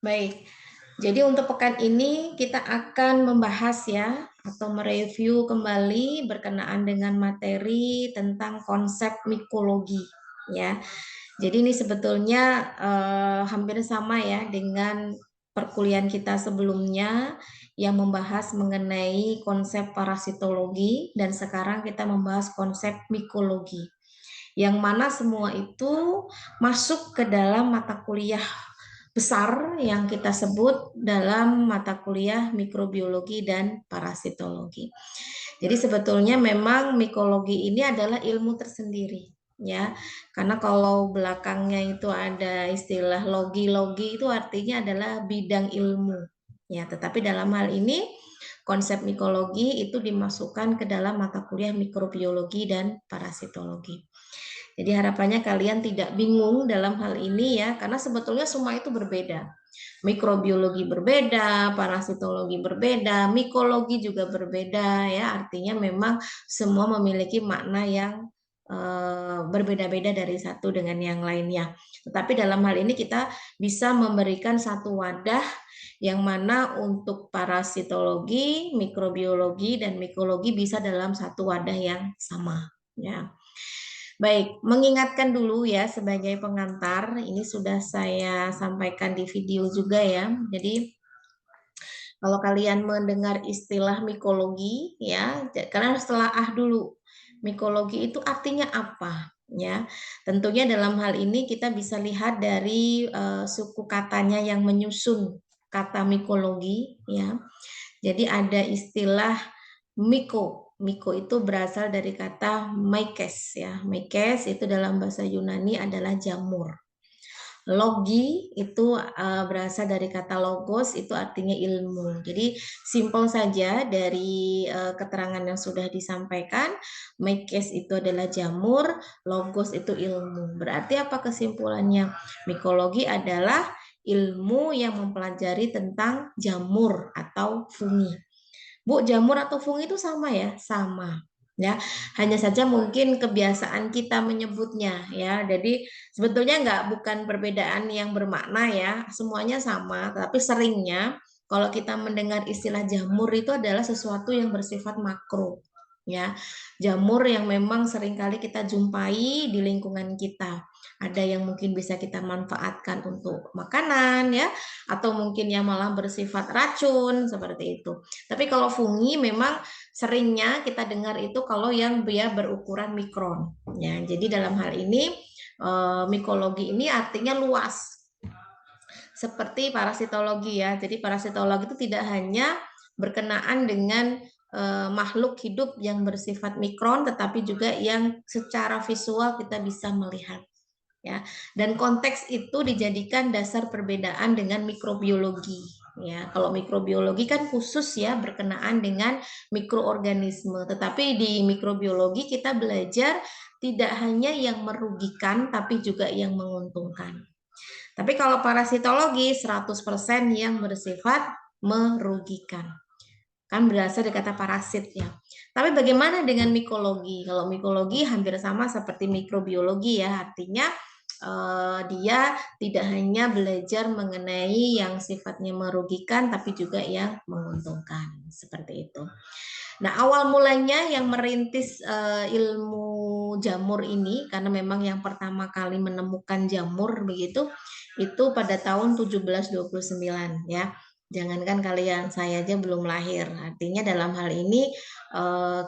Baik, jadi untuk pekan ini kita akan membahas ya atau mereview kembali berkenaan dengan materi tentang konsep mikologi ya. Jadi ini sebetulnya hampir sama ya dengan perkuliahan kita sebelumnya yang membahas mengenai konsep parasitologi dan sekarang kita membahas konsep mikologi. Yang mana semua itu masuk ke dalam mata kuliah besar yang kita sebut dalam mata kuliah mikrobiologi dan parasitologi. Jadi sebetulnya memang mikologi ini adalah ilmu tersendiri ya. Karena kalau belakangnya itu ada istilah logi-logi itu artinya adalah bidang ilmu ya. Tetapi dalam hal ini konsep mikologi itu dimasukkan ke dalam mata kuliah mikrobiologi dan parasitologi. Jadi harapannya kalian tidak bingung dalam hal ini ya, karena sebetulnya semua itu berbeda. Mikrobiologi berbeda, parasitologi berbeda, mikologi juga berbeda ya. Artinya memang semua memiliki makna yang berbeda-beda dari satu dengan yang lainnya. Tetapi dalam hal ini kita bisa memberikan satu wadah yang mana untuk parasitologi, mikrobiologi, dan mikologi bisa dalam satu wadah yang sama ya. Baik, mengingatkan dulu ya sebagai pengantar, ini sudah saya sampaikan di video juga ya. Jadi kalau kalian mendengar istilah mikologi ya, karena setelah dulu, mikologi itu artinya apa? Ya, tentunya dalam hal ini kita bisa lihat dari suku katanya yang menyusun kata mikologi ya. Jadi ada istilah Miko. Miko itu berasal dari kata maikes ya. Maikes itu dalam bahasa Yunani adalah jamur. Logi itu berasal dari kata logos, itu artinya ilmu. Jadi simpel saja dari keterangan yang sudah disampaikan, maikes itu adalah jamur, logos itu ilmu. Berarti apa kesimpulannya? Mikologi adalah ilmu yang mempelajari tentang jamur atau fungi. Bu, jamur atau fungi itu sama ya? Sama. Ya, hanya saja mungkin kebiasaan kita menyebutnya ya. Jadi sebetulnya bukan perbedaan yang bermakna ya, semuanya sama, tapi seringnya kalau kita mendengar istilah jamur itu adalah sesuatu yang bersifat makro ya. Jamur yang memang seringkali kita jumpai di lingkungan kita. Ada yang mungkin bisa kita manfaatkan untuk makanan ya, atau mungkin yang malah bersifat racun seperti itu. Tapi kalau fungi memang seringnya kita dengar itu kalau yang dia berukuran mikron. Ya, jadi dalam hal ini mikologi ini artinya luas. Seperti parasitologi ya. Jadi parasitologi itu tidak hanya berkenaan dengan makhluk hidup yang bersifat mikron, tetapi juga yang secara visual kita bisa melihat ya. Dan konteks itu dijadikan dasar perbedaan dengan mikrobiologi ya. Kalau mikrobiologi kan khusus ya berkenaan dengan mikroorganisme, tetapi di mikrobiologi kita belajar tidak hanya yang merugikan tapi juga yang menguntungkan. Tapi kalau parasitologi 100% yang bersifat merugikan. Kan berasal dari kata parasit ya. Tapi bagaimana dengan mikologi? Kalau mikologi hampir sama seperti mikrobiologi ya, artinya dia tidak hanya belajar mengenai yang sifatnya merugikan, tapi juga yang menguntungkan, seperti itu. Nah, awal mulanya yang merintis ilmu jamur ini, karena memang yang pertama kali menemukan jamur begitu, itu pada tahun 1729 ya. Jangankan kalian, saya aja belum lahir. Artinya dalam hal ini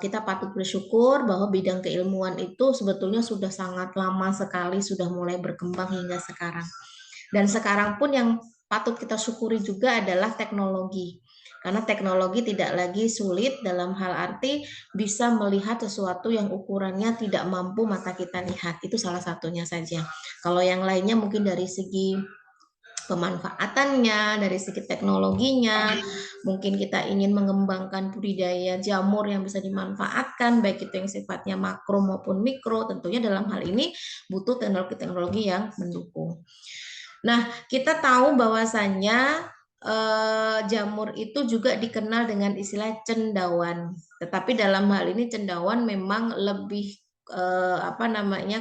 kita patut bersyukur bahwa bidang keilmuan itu sebetulnya sudah sangat lama sekali, sudah mulai berkembang hingga sekarang. Dan sekarang pun yang patut kita syukuri juga adalah teknologi. Karena teknologi tidak lagi sulit dalam hal arti bisa melihat sesuatu yang ukurannya tidak mampu mata kita lihat. Itu salah satunya saja. Kalau yang lainnya mungkin dari segi pemanfaatannya, dari segi teknologinya, mungkin kita ingin mengembangkan budidaya jamur yang bisa dimanfaatkan, baik itu yang sifatnya makro maupun mikro, tentunya dalam hal ini butuh teknologi-teknologi yang mendukung. Nah, kita tahu bahwasannya jamur itu juga dikenal dengan istilah cendawan. Tetapi dalam hal ini cendawan memang lebih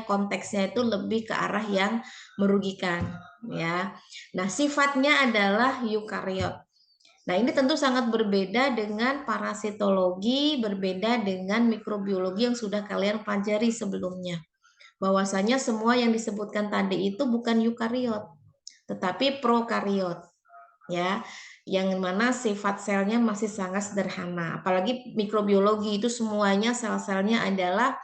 konteksnya itu lebih ke arah yang merugikan ya. Nah, sifatnya adalah eukariot. Nah, ini tentu sangat berbeda dengan parasitologi, berbeda dengan mikrobiologi yang sudah kalian pelajari sebelumnya. Bahwasanya semua yang disebutkan tadi itu bukan eukariot, tetapi prokariot ya, yang mana sifat selnya masih sangat sederhana. Apalagi mikrobiologi itu semuanya sel-selnya adalah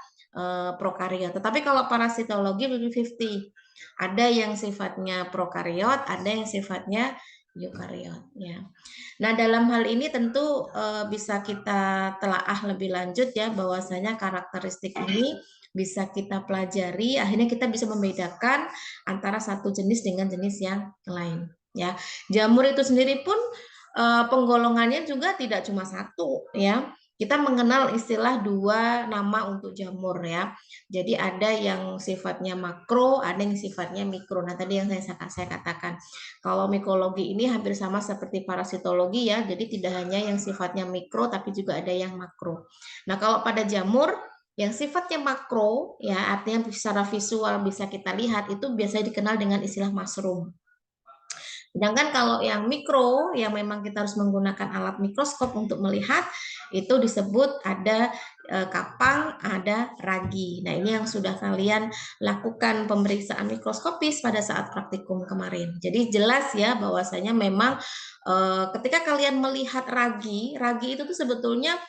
prokariot. Tetapi kalau parasitologi 50-50. Ada yang sifatnya prokariot, ada yang sifatnya eukariot ya. Nah, dalam hal ini tentu bisa kita telaah lebih lanjut ya, bahwasanya karakteristik ini bisa kita pelajari, akhirnya kita bisa membedakan antara satu jenis dengan jenis yang lain ya. Jamur itu sendiri pun penggolongannya juga tidak cuma satu ya. Kita mengenal istilah dua nama untuk jamur ya. Jadi ada yang sifatnya makro, ada yang sifatnya mikro. Nah, tadi yang saya katakan, kalau mikologi ini hampir sama seperti parasitologi ya. Jadi tidak hanya yang sifatnya mikro, tapi juga ada yang makro. Nah, kalau pada jamur yang sifatnya makro ya, artinya secara visual bisa kita lihat, itu biasanya dikenal dengan istilah mushroom. Sedangkan kalau yang mikro, yang memang kita harus menggunakan alat mikroskop untuk melihat, itu disebut ada kapang, ada ragi. Nah, ini yang sudah kalian lakukan pemeriksaan mikroskopis pada saat praktikum kemarin. Jadi jelas ya bahwasanya memang ketika kalian melihat ragi, ragi itu tuh sebetulnya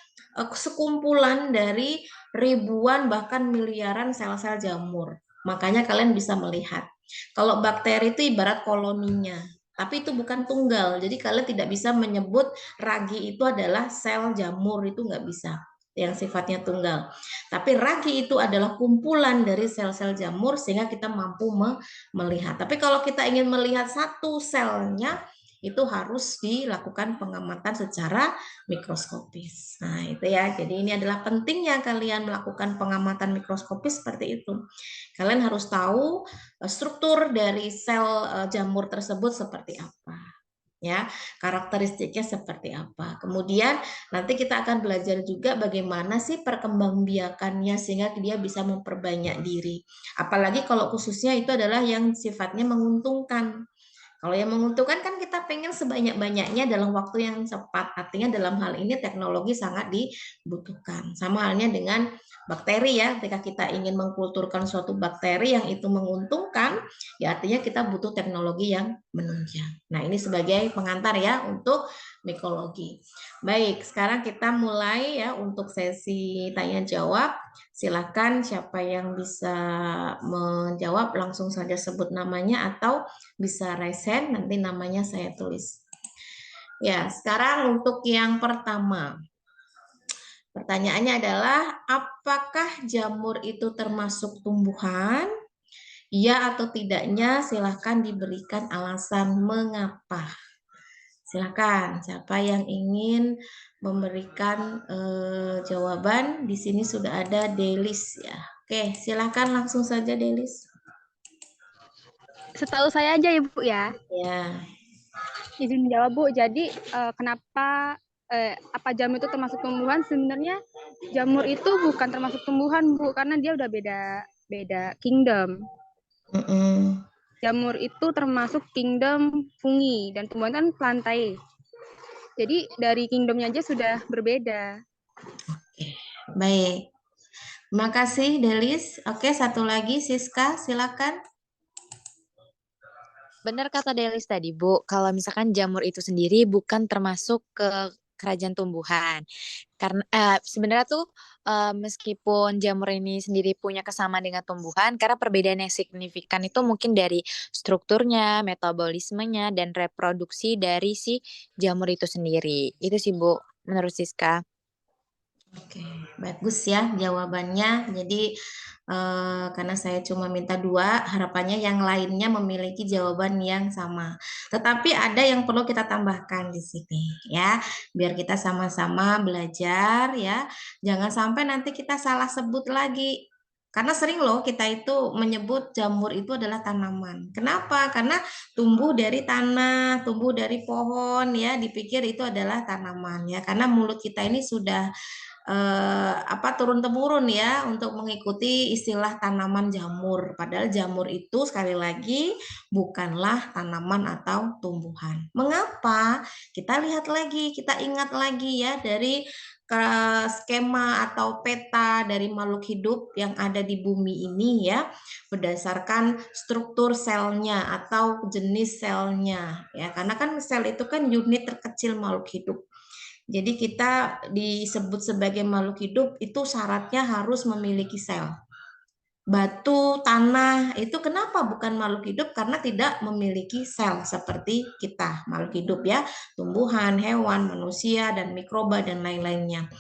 sekumpulan dari ribuan bahkan miliaran sel-sel jamur. Makanya kalian bisa melihat. Kalau bakteri itu ibarat koloninya, tapi itu bukan tunggal. Jadi kalian tidak bisa menyebut ragi itu adalah sel jamur, itu nggak bisa yang sifatnya tunggal. Tapi ragi itu adalah kumpulan dari sel-sel jamur sehingga kita mampu melihat. Tapi kalau kita ingin melihat satu selnya, itu harus dilakukan pengamatan secara mikroskopis. Nah, itu ya. Jadi ini adalah pentingnya kalian melakukan pengamatan mikroskopis seperti itu. Kalian harus tahu struktur dari sel jamur tersebut seperti apa, ya, karakteristiknya seperti apa. Kemudian nanti kita akan belajar juga bagaimana sih perkembangbiakannya sehingga dia bisa memperbanyak diri. Apalagi kalau khususnya itu adalah yang sifatnya menguntungkan. Kalau yang menguntungkan kan kita pengen sebanyak-banyaknya dalam waktu yang cepat. Artinya dalam hal ini teknologi sangat dibutuhkan. Sama halnya dengan bakteri ya. Ketika kita ingin mengkulturkan suatu bakteri yang itu menguntungkan, ya artinya kita butuh teknologi yang menunjang. Nah, ini sebagai pengantar ya untuk mikologi. Baik, sekarang kita mulai ya untuk sesi tanya jawab. Silakan siapa yang bisa menjawab langsung saja sebut namanya atau bisa raise hand, nanti namanya saya tulis. Ya, sekarang untuk yang pertama. Pertanyaannya adalah, apakah jamur itu termasuk tumbuhan? Ya atau tidaknya, silahkan diberikan alasan mengapa. Silakan, siapa yang ingin memberikan jawaban? Di sini sudah ada Delis ya. Oke, silakan langsung saja Delis. Setahu saya aja ya Bu ya. Ya. Izin menjawab Bu. Jadi kenapa apa jamur itu termasuk tumbuhan? Sebenarnya jamur itu bukan termasuk tumbuhan Bu, karena dia udah beda kingdom. Jamur itu termasuk kingdom fungi dan tumbuhan kan plantae. Jadi dari kingdomnya aja sudah berbeda. Oke, baik. Terima kasih Delis. Oke, satu lagi Siska, silakan. Benar kata Delis tadi, Bu. Kalau misalkan jamur itu sendiri bukan termasuk ke kerajaan tumbuhan. Karena sebenarnya tuh meskipun jamur ini sendiri punya kesamaan dengan tumbuhan, karena perbedaan yang signifikan itu mungkin dari strukturnya, metabolismenya, dan reproduksi dari si jamur itu sendiri. Itu sih, Bu, menurut Siska. Oke, bagus ya jawabannya. Jadi karena saya cuma minta 2, harapannya yang lainnya memiliki jawaban yang sama. Tetapi ada yang perlu kita tambahkan di sini ya, biar kita sama-sama belajar ya. Jangan sampai nanti kita salah sebut lagi. Karena sering loh kita itu menyebut jamur itu adalah tanaman. Kenapa? Karena tumbuh dari tanah, tumbuh dari pohon ya, dipikir itu adalah tanaman ya. Karena mulut kita ini sudah turun-temurun ya untuk mengikuti istilah tanaman jamur. Padahal jamur itu sekali lagi bukanlah tanaman atau tumbuhan. Mengapa? Kita lihat lagi, kita ingat lagi ya dari skema atau peta dari makhluk hidup yang ada di bumi ini ya, berdasarkan struktur selnya atau jenis selnya ya, karena kan sel itu kan unit terkecil makhluk hidup. Jadi kita disebut sebagai makhluk hidup itu syaratnya harus memiliki sel. Batu, tanah, itu kenapa bukan makhluk hidup? Karena tidak memiliki sel seperti kita, makhluk hidup ya, tumbuhan, hewan, manusia, dan mikroba, dan lain-lainnya.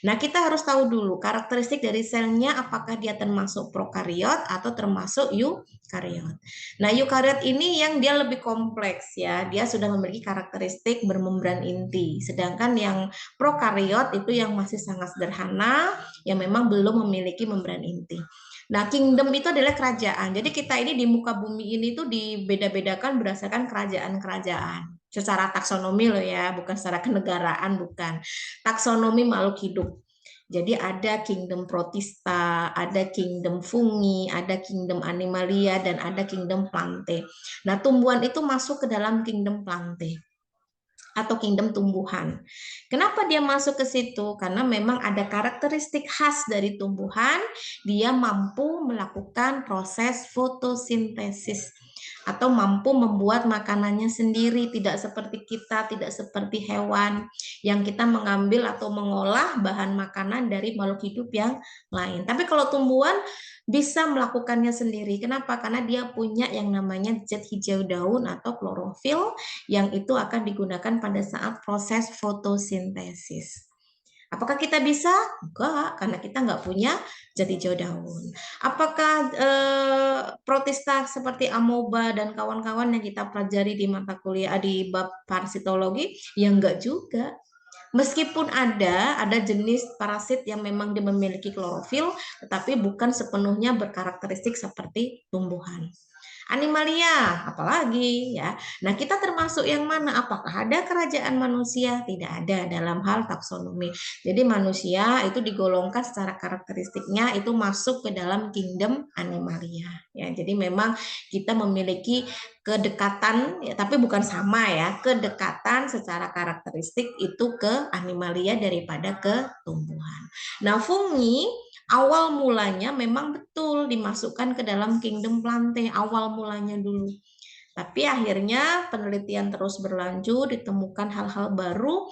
Nah, kita harus tahu dulu karakteristik dari selnya, apakah dia termasuk prokariot atau termasuk eukariot. Nah, eukariot ini yang dia lebih kompleks ya, dia sudah memiliki karakteristik bermembran inti. Sedangkan yang prokariot itu yang masih sangat sederhana, yang memang belum memiliki membran inti. Nah, kingdom itu adalah kerajaan. Jadi kita ini di muka bumi ini tuh dibeda-bedakan berdasarkan kerajaan-kerajaan. Secara taksonomi loh ya, bukan secara kenegaraan, bukan. Taksonomi makhluk hidup. Jadi ada kingdom protista, ada kingdom fungi, ada kingdom animalia, dan ada kingdom plante. Nah, tumbuhan itu masuk ke dalam kingdom plante atau kingdom tumbuhan. Kenapa dia masuk ke situ? Karena memang ada karakteristik khas dari tumbuhan, dia mampu melakukan proses fotosintesis atau mampu membuat makanannya sendiri, tidak seperti kita, tidak seperti hewan yang kita mengambil atau mengolah bahan makanan dari makhluk hidup yang lain. Tapi kalau tumbuhan bisa melakukannya sendiri. Kenapa? Karena dia punya yang namanya zat hijau daun atau klorofil yang itu akan digunakan pada saat proses fotosintesis. Apakah kita bisa? Enggak, karena kita nggak punya zat hijau daun. Apakah protista seperti amoeba dan kawan-kawan yang kita pelajari di mata kuliah di bab parasitologi? Ya enggak juga. Meskipun ada jenis parasit yang memang dia memiliki klorofil, tetapi bukan sepenuhnya berkarakteristik seperti tumbuhan. Animalia, apalagi ya. Nah, kita termasuk yang mana? Apakah ada kerajaan manusia? Tidak ada dalam hal taksonomi. Jadi manusia itu digolongkan secara karakteristiknya itu masuk ke dalam kingdom animalia. Ya, jadi memang kita memiliki kedekatan, ya, tapi bukan sama ya, kedekatan secara karakteristik itu ke animalia daripada ke tumbuhan. Nah, fungi awal mulanya memang betul dimasukkan ke dalam kingdom plante, awal mulanya dulu. Tapi akhirnya penelitian terus berlanjut, ditemukan hal-hal baru,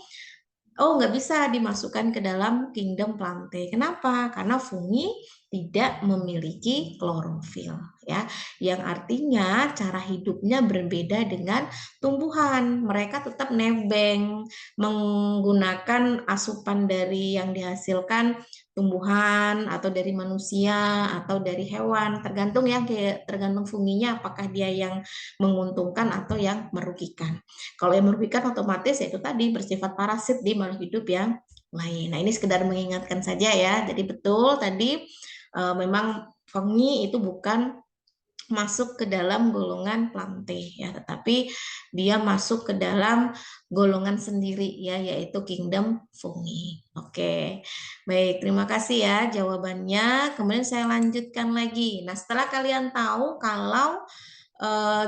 nggak bisa dimasukkan ke dalam kingdom plante. Kenapa? Karena fungi tidak memiliki klorofil ya, yang artinya cara hidupnya berbeda dengan tumbuhan. Mereka tetap nebeng, menggunakan asupan dari yang dihasilkan tumbuhan atau dari manusia atau dari hewan, tergantung ya, tergantung funginya apakah dia yang menguntungkan atau yang merugikan. Kalau yang merugikan otomatis yaitu tadi bersifat parasit di makhluk hidup yang lain. Nah, ini sekedar mengingatkan saja ya. Jadi betul tadi memang fungi itu bukan masuk ke dalam golongan plante ya, tetapi dia masuk ke dalam golongan sendiri ya, yaitu kingdom fungi. Oke. Baik, terima kasih ya jawabannya. Kemudian saya lanjutkan lagi. Nah, setelah kalian tahu kalau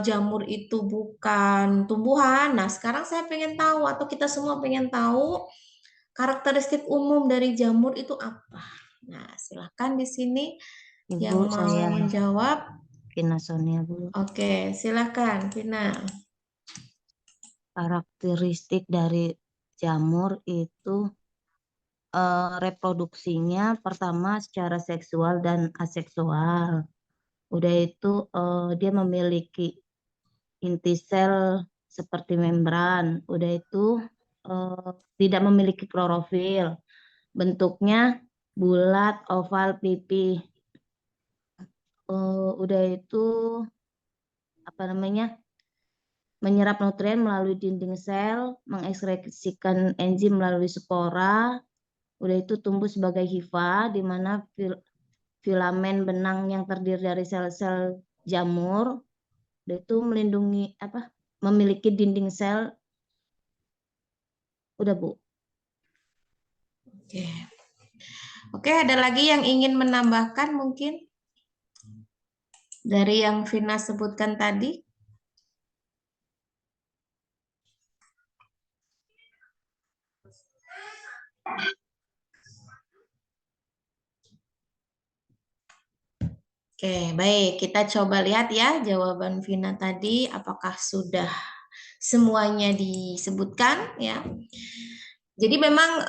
jamur itu bukan tumbuhan, nah sekarang saya pengen tahu atau kita semua pengen tahu karakteristik umum dari jamur itu apa. Nah, silakan di sini yang Ibu, mau saya menjawab. Vina Sonia, Bu. Oke, silakan, Vina. Karakteristik dari jamur itu reproduksinya pertama secara seksual dan aseksual. Udah itu dia memiliki inti sel seperti membran. Udah itu tidak memiliki klorofil. Bentuknya bulat, oval, pipih. Udah itu apa namanya? Menyerap nutrien melalui dinding sel, mengekskresikan enzim melalui spora. Udah itu tumbuh sebagai hifa, di mana filamen benang yang terdiri dari sel-sel jamur. Udah itu melindungi memiliki dinding sel. Udah, Bu. Oke. Oke, ada lagi yang ingin menambahkan mungkin dari yang Vina sebutkan tadi? Oke, baik. Kita coba lihat ya jawaban Vina tadi apakah sudah semuanya disebutkan ya. Jadi memang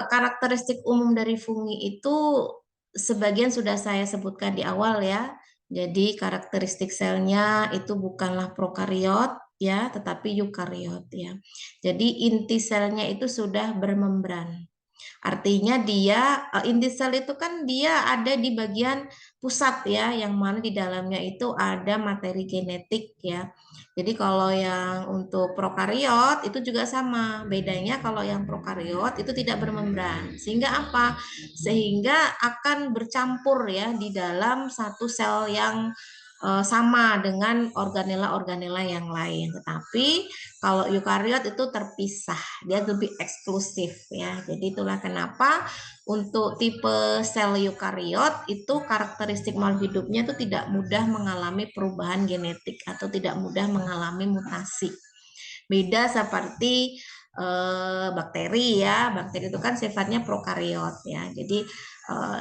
karakteristik umum dari fungi itu sebagian sudah saya sebutkan di awal ya. Jadi karakteristik selnya itu bukanlah prokariot ya, tetapi eukariot ya. Jadi inti selnya itu sudah bermembran. Artinya dia inti sel itu kan dia ada di bagian pusat ya, yang mana di dalamnya itu ada materi genetik ya. Jadi kalau yang untuk prokariot itu juga sama. Bedanya kalau yang prokariot itu tidak bermembran. Sehingga apa? Sehingga akan bercampur ya di dalam satu sel yang sama dengan organela-organela yang lain. Tetapi kalau eukariot itu terpisah, dia lebih eksklusif ya. Jadi itulah kenapa untuk tipe sel eukariot itu karakteristik makhluk hidupnya itu tidak mudah mengalami perubahan genetik atau tidak mudah mengalami mutasi. Beda seperti bakteri ya. Bakteri itu kan sifatnya prokariot ya. Jadi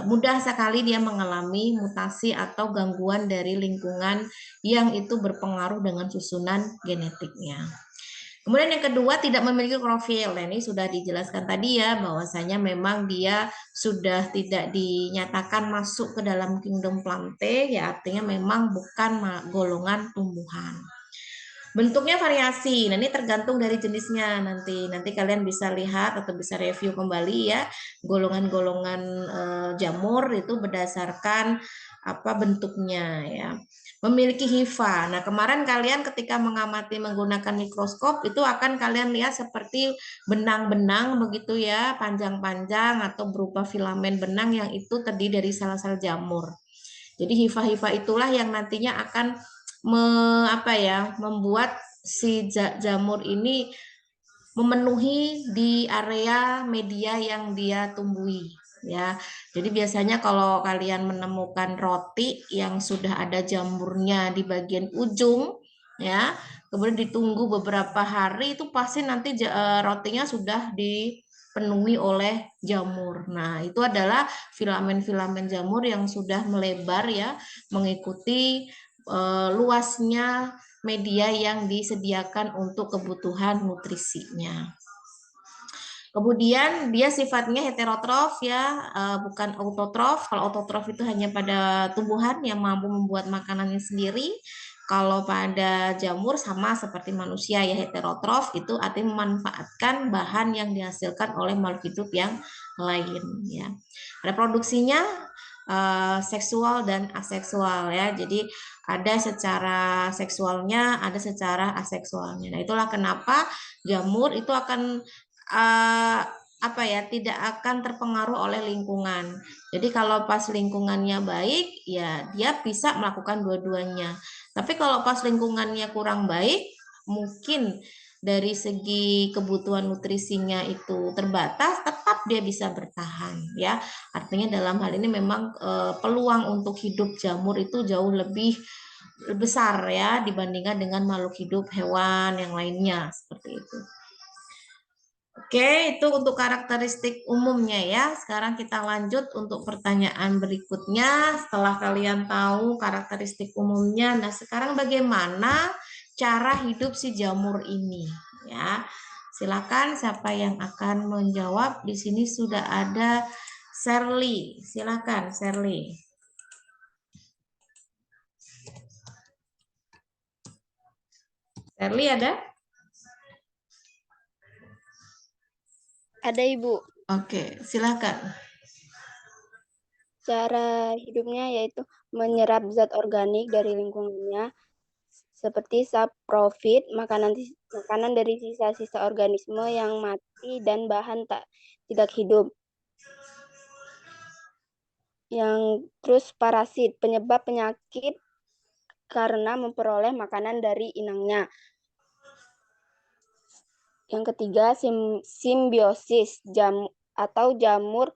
mudah sekali dia mengalami mutasi atau gangguan dari lingkungan yang itu berpengaruh dengan susunan genetiknya. Kemudian yang kedua tidak memiliki klorofil. Nah, ini sudah dijelaskan tadi ya bahwasanya memang dia sudah tidak dinyatakan masuk ke dalam kingdom Plantae ya, artinya memang bukan golongan tumbuhan. Bentuknya variasi. Nah, ini tergantung dari jenisnya nanti. Nanti kalian bisa lihat atau bisa review kembali ya golongan-golongan jamur itu berdasarkan apa bentuknya ya. Memiliki hifa. Nah, kemarin kalian ketika mengamati menggunakan mikroskop itu akan kalian lihat seperti benang-benang begitu ya, panjang-panjang atau berupa filamen benang yang itu terdiri dari sel-sel jamur. Jadi hifa-hifa itulah yang nantinya akan membuat si jamur ini memenuhi di area media yang dia tumbuhi ya. Jadi biasanya kalau kalian menemukan roti yang sudah ada jamurnya di bagian ujung ya, kemudian ditunggu beberapa hari itu pasti nanti rotinya sudah dipenuhi oleh jamur. Nah, itu adalah filamen-filamen jamur yang sudah melebar ya mengikuti luasnya media yang disediakan untuk kebutuhan nutrisinya. Kemudian dia sifatnya heterotrof ya, bukan autotrof. Kalau autotrof itu hanya pada tumbuhan yang mampu membuat makanannya sendiri. Kalau pada jamur sama seperti manusia ya, heterotrof itu artinya memanfaatkan bahan yang dihasilkan oleh makhluk hidup yang lain ya. Reproduksinya seksual dan aseksual ya. Jadi ada secara seksualnya, ada secara aseksualnya. Nah, itulah kenapa jamur itu akan tidak akan terpengaruh oleh lingkungan. Jadi kalau pas lingkungannya baik, ya dia bisa melakukan dua-duanya. Tapi kalau pas lingkungannya kurang baik, mungkin dari segi kebutuhan nutrisinya itu terbatas, tetap dia bisa bertahan ya. Artinya dalam hal ini memang peluang untuk hidup jamur itu jauh lebih besar ya dibandingkan dengan makhluk hidup hewan yang lainnya seperti itu. Oke, itu untuk karakteristik umumnya ya. Sekarang kita lanjut untuk pertanyaan berikutnya. Setelah kalian tahu karakteristik umumnya, nah sekarang bagaimana cara hidup si jamur ini ya. Silakan siapa yang akan menjawab. Di sini sudah ada Shirley. Silakan Shirley. Shirley ada? Ada Ibu. Oke, silakan. Cara hidupnya yaitu menyerap zat organik dari lingkungannya seperti saprofit, makanan dari sisa-sisa organisme yang mati dan bahan tidak hidup. Yang terus parasit, penyebab penyakit karena memperoleh makanan dari inangnya. Yang ketiga, simbiosis, jamur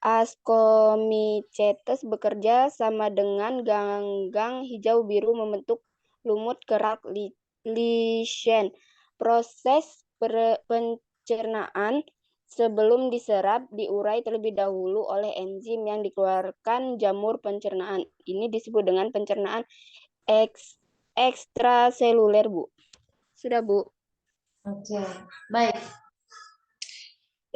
Ascomycetes bekerja sama dengan ganggang hijau biru membentuk lumut kerak lichen. Proses pencernaan sebelum diserap diurai terlebih dahulu oleh enzim yang dikeluarkan jamur pencernaan. Ini disebut dengan pencernaan ekstraseluler, Bu. Sudah, Bu. Oke, baik.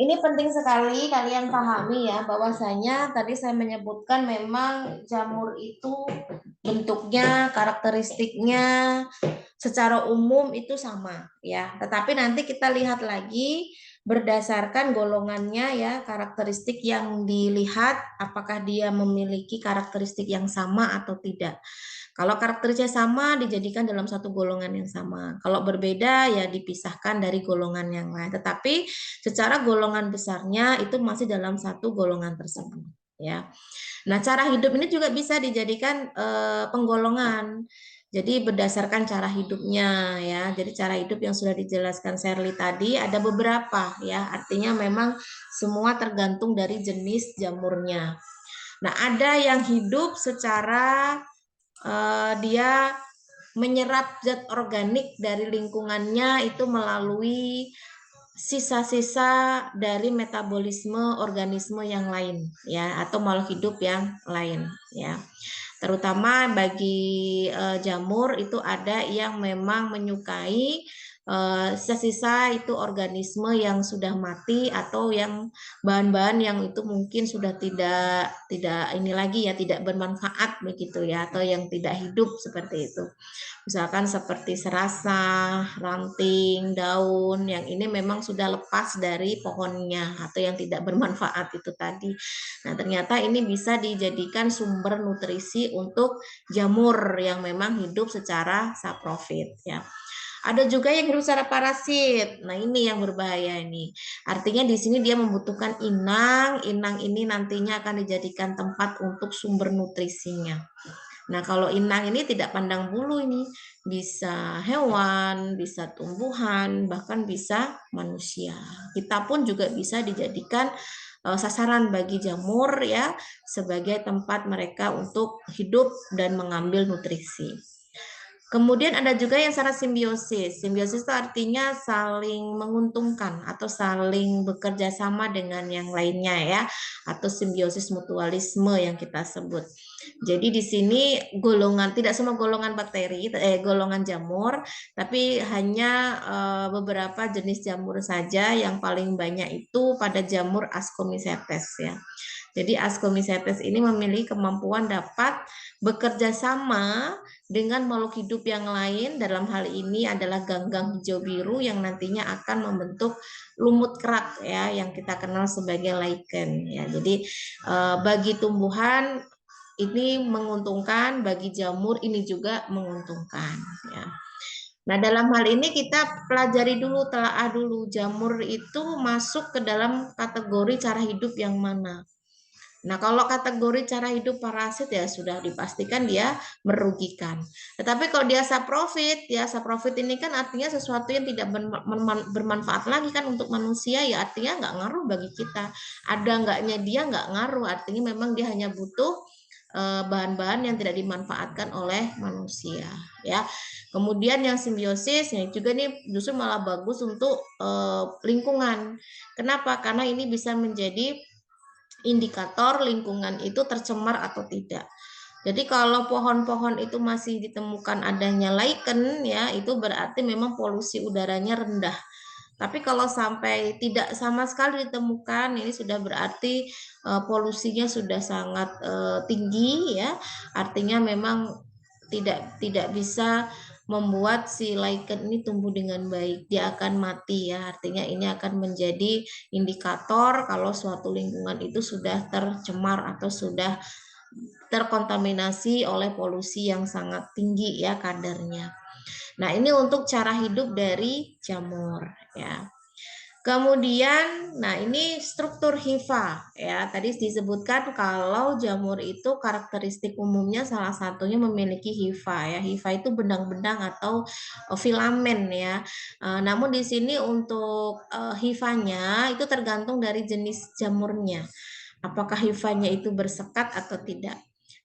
Ini penting sekali kalian pahami ya, bahwasanya tadi saya menyebutkan memang jamur itu bentuknya, karakteristiknya secara umum itu sama ya. Tetapi nanti kita lihat lagi berdasarkan golongannya ya, karakteristik yang dilihat apakah dia memiliki karakteristik yang sama atau tidak. Kalau karakteristiknya sama dijadikan dalam satu golongan yang sama. Kalau berbeda ya dipisahkan dari golongan yang lain. Tetapi secara golongan besarnya itu masih dalam satu golongan tersebut ya. Nah, cara hidup ini juga bisa dijadikan penggolongan. Jadi berdasarkan cara hidupnya ya. Jadi cara hidup yang sudah dijelaskan Shirley tadi ada beberapa ya. Artinya memang semua tergantung dari jenis jamurnya. Nah, ada yang hidup secara dia menyerap zat organik dari lingkungannya itu melalui sisa-sisa dari metabolisme organisme yang lain ya, atau makhluk hidup yang lain ya. Terutama bagi jamur itu ada yang memang menyukai sisa-sisa itu organisme yang sudah mati atau yang bahan-bahan yang itu mungkin sudah tidak ini lagi ya, tidak bermanfaat begitu ya, atau yang tidak hidup seperti itu. Misalkan seperti serasa, ranting, daun yang ini memang sudah lepas dari pohonnya atau yang tidak bermanfaat itu tadi. Nah, ternyata ini bisa dijadikan sumber nutrisi untuk jamur yang memang hidup secara saprofit ya. Ada juga yang hidup secara parasit. Nah, ini yang berbahaya ini. Artinya di sini dia membutuhkan inang. Inang ini nantinya akan dijadikan tempat untuk sumber nutrisinya. Nah, kalau inang ini tidak pandang bulu ini. Bisa hewan, bisa tumbuhan, bahkan bisa manusia. Kita pun juga bisa dijadikan sasaran bagi jamur ya, sebagai tempat mereka untuk hidup dan mengambil nutrisi. Kemudian ada juga yang secara simbiosis. Simbiosis itu artinya saling menguntungkan atau saling bekerja sama dengan yang lainnya ya, atau simbiosis mutualisme yang kita sebut. Jadi di sini golongan, tidak semua golongan bakteri, golongan jamur, tapi hanya beberapa jenis jamur saja. Yang paling banyak itu pada jamur Ascomycetes ya. Jadi Ascomycetes ini memiliki kemampuan dapat bekerja sama dengan makhluk hidup yang lain. Dalam hal ini adalah ganggang hijau biru yang nantinya akan membentuk lumut kerak ya, yang kita kenal sebagai lichen ya. Jadi bagi tumbuhan ini menguntungkan, bagi jamur ini juga menguntungkan ya. Nah, dalam hal ini kita pelajari dulu, telaah dulu jamur itu masuk ke dalam kategori cara hidup yang mana. Nah, kalau kategori cara hidup parasit ya sudah dipastikan dia merugikan. Tetapi kalau dia saprofit, ya saprofit ini kan artinya sesuatu yang tidak bermanfaat lagi kan untuk manusia, ya artinya nggak ngaruh bagi kita. Ada enggaknya dia nggak ngaruh, artinya memang dia hanya butuh bahan-bahan yang tidak dimanfaatkan oleh manusia ya. Kemudian yang simbiosis yang juga nih justru malah bagus untuk lingkungan. Kenapa? Karena ini bisa menjadi indikator lingkungan itu tercemar atau tidak. Jadi kalau pohon-pohon itu masih ditemukan adanya lichen ya, itu berarti memang polusi udaranya rendah. Tapi kalau sampai tidak sama sekali ditemukan, ini sudah berarti polusinya sudah sangat tinggi ya. Artinya memang tidak bisa membuat si lichen ini tumbuh dengan baik. Dia akan mati ya. Artinya ini akan menjadi indikator kalau suatu lingkungan itu sudah tercemar atau sudah terkontaminasi oleh polusi yang sangat tinggi ya kadarnya. Nah, ini untuk cara hidup dari jamur ya. Kemudian, nah ini struktur hifa ya. Tadi disebutkan kalau jamur itu karakteristik umumnya salah satunya memiliki hifa ya. Hifa itu benang-benang atau filamen ya. Namun di sini untuk hifanya itu tergantung dari jenis jamurnya. apakah hifanya itu bersekat atau tidak.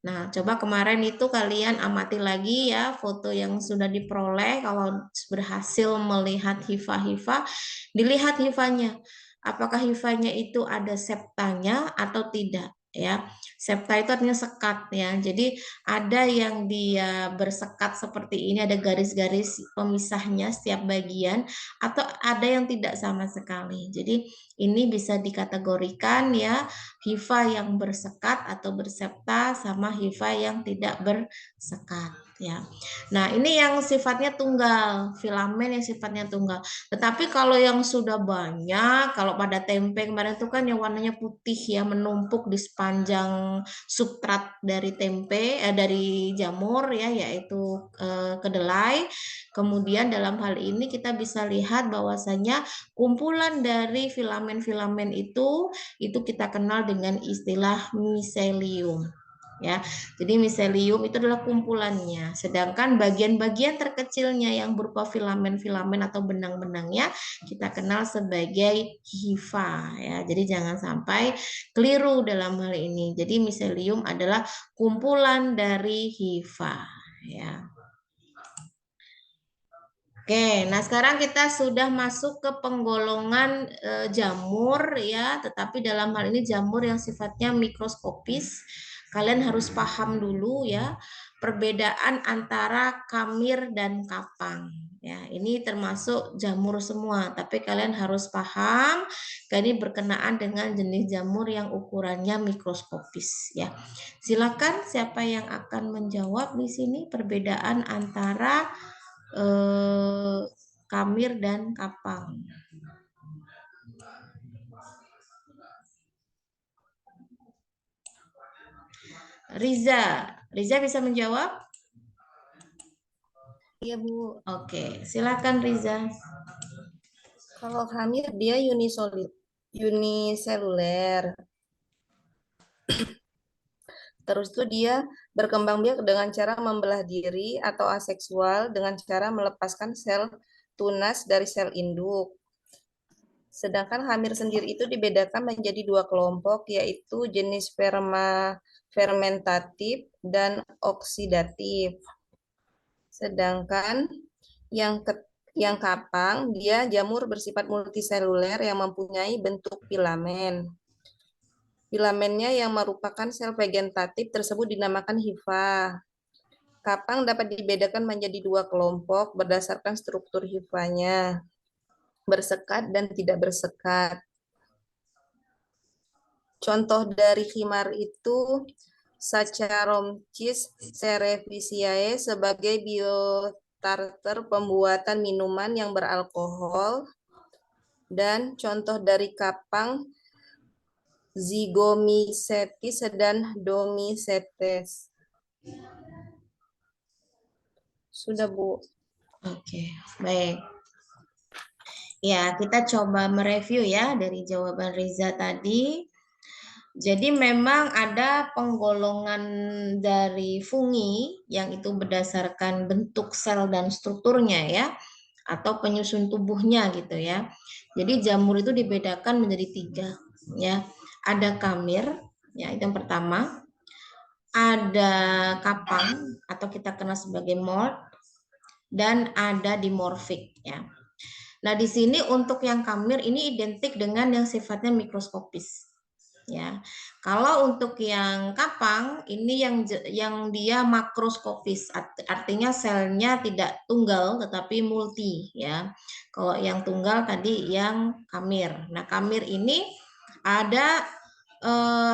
Nah, coba kemarin itu kalian amati lagi ya foto yang sudah diperoleh. Kalau berhasil melihat hifa-hifa, dilihat hifanya. Apakah hifanya itu ada septanya atau tidak ya. Septa itu artinya sekat ya. Jadi ada yang dia bersekat seperti ini, ada garis-garis pemisahnya setiap bagian, atau ada yang tidak sama sekali. Jadi ini bisa dikategorikan ya, hifa yang bersekat atau bersepta sama hifa yang tidak bersekat ya. Nah, ini yang sifatnya tunggal, filamen yang sifatnya tunggal. Tetapi kalau yang sudah banyak, kalau pada tempe kemarin itu kan yang warnanya putih ya, menumpuk di sepanjang substrat dari tempe, dari jamur ya, yaitu kedelai. Kemudian dalam hal ini kita bisa lihat bahwasanya kumpulan dari filamen-filamen itu kita kenal dengan istilah miselium. Ya, jadi miselium itu adalah kumpulannya, sedangkan bagian-bagian terkecilnya yang berupa filamen-filamen atau benang-benangnya kita kenal sebagai hifa ya. Jadi jangan sampai keliru dalam hal ini. Jadi miselium adalah kumpulan dari hifa ya. Oke, nah sekarang kita sudah masuk ke penggolongan jamur ya, tetapi dalam hal ini jamur yang sifatnya mikroskopis. Kalian harus paham dulu ya perbedaan antara kamir dan kapang. Ya, ini termasuk jamur semua, tapi kalian harus paham karena ini berkenaan dengan jenis jamur yang ukurannya mikroskopis ya. Silakan siapa yang akan menjawab di sini perbedaan antara kamir dan kapang. Riza bisa menjawab? Iya, Bu. Oke, silakan Riza. Kalau kamir dia uniseluler. Terus tuh dia berkembang biak dengan cara membelah diri atau aseksual dengan cara melepaskan sel tunas dari sel induk. Sedangkan hamir sendiri itu dibedakan menjadi dua kelompok, yaitu jenis fermentatif dan oksidatif. Sedangkan yang kapang, dia jamur bersifat multiseluler yang mempunyai bentuk filamen. Filamennya yang merupakan sel vegetatif tersebut dinamakan hifa. Kapang dapat dibedakan menjadi dua kelompok berdasarkan struktur hifanya, bersekat dan tidak bersekat. Contoh dari khimar itu Saccharomyces cerevisiae sebagai biotartar pembuatan minuman yang beralkohol, dan contoh dari kapang Zygomycetes dan Domycetes. Sudah, Bu. Oke, baik. Ya, kita coba mereview ya dari jawaban Riza tadi. Jadi memang ada penggolongan dari fungi yang itu berdasarkan bentuk sel dan strukturnya ya, atau penyusun tubuhnya gitu ya. Jadi jamur itu dibedakan menjadi 3 ya. Ada kamir, ya itu yang pertama. Ada kapang atau kita kenal sebagai mold, dan ada dimorfik ya. Nah, di sini untuk yang kamir ini identik dengan yang sifatnya mikroskopis. Ya, kalau untuk yang kapang ini yang dia makroskopis, artinya selnya tidak tunggal tetapi multi ya. Kalau yang tunggal tadi yang kamir. Nah, kamir ini ada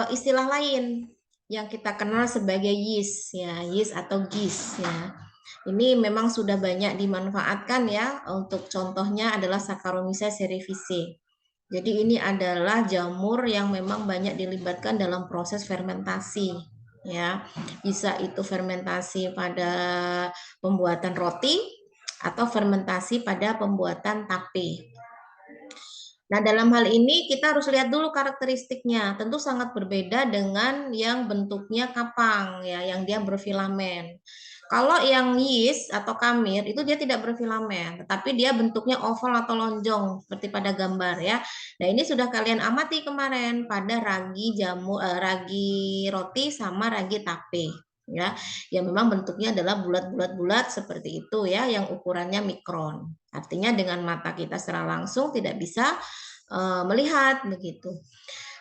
istilah lain yang kita kenal sebagai yeast ya, yeast atau gis ya. Ini memang sudah banyak dimanfaatkan ya. Untuk contohnya adalah Saccharomyces cerevisiae. Jadi ini adalah jamur yang memang banyak dilibatkan dalam proses fermentasi ya. Bisa itu fermentasi pada pembuatan roti atau fermentasi pada pembuatan tape. Nah, dalam hal ini kita harus lihat dulu karakteristiknya. Tentu sangat berbeda dengan yang bentuknya kapang ya, yang dia berfilamen. Kalau yang yeast atau kamir itu dia tidak berfilamen, tetapi dia bentuknya oval atau lonjong seperti pada gambar ya. Nah, ini sudah kalian amati kemarin pada ragi ragi roti sama ragi tape ya. Yang memang bentuknya adalah bulat-bulat seperti itu ya, yang ukurannya mikron. Artinya dengan mata kita secara langsung tidak bisa melihat begitu.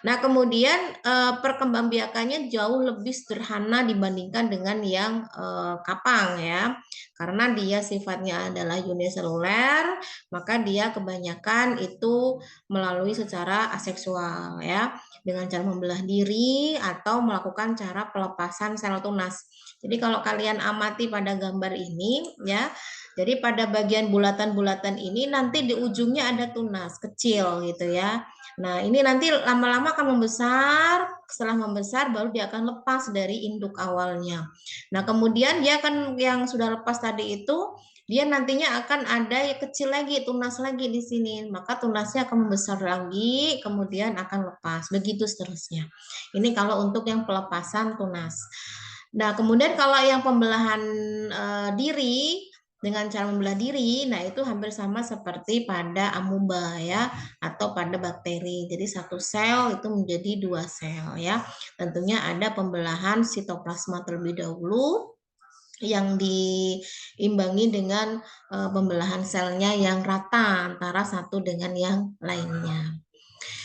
Nah, kemudian perkembangbiakannya jauh lebih sederhana dibandingkan dengan yang kapang ya. Karena dia sifatnya adalah uniseluler, maka dia kebanyakan itu melalui secara aseksual ya, dengan cara membelah diri atau melakukan cara pelepasan sel tunas. Jadi kalau kalian amati pada gambar ini ya, jadi pada bagian bulatan-bulatan ini nanti di ujungnya ada tunas kecil gitu ya. Nah, ini nanti lama-lama akan membesar, setelah membesar baru dia akan lepas dari induk awalnya. Nah, kemudian dia akan yang sudah lepas tadi itu, dia nantinya akan ada yang kecil lagi, tunas lagi di sini. Maka tunasnya akan membesar lagi, kemudian akan lepas. Begitu seterusnya. Ini kalau untuk yang pelepasan tunas. Nah, kemudian kalau yang pembelahan diri, dengan cara membelah diri, nah itu hampir sama seperti pada amuba ya, atau pada bakteri. Jadi satu sel itu menjadi 2 sel ya. Tentunya ada pembelahan sitoplasma terlebih dahulu yang diimbangi dengan pembelahan selnya yang rata antara satu dengan yang lainnya.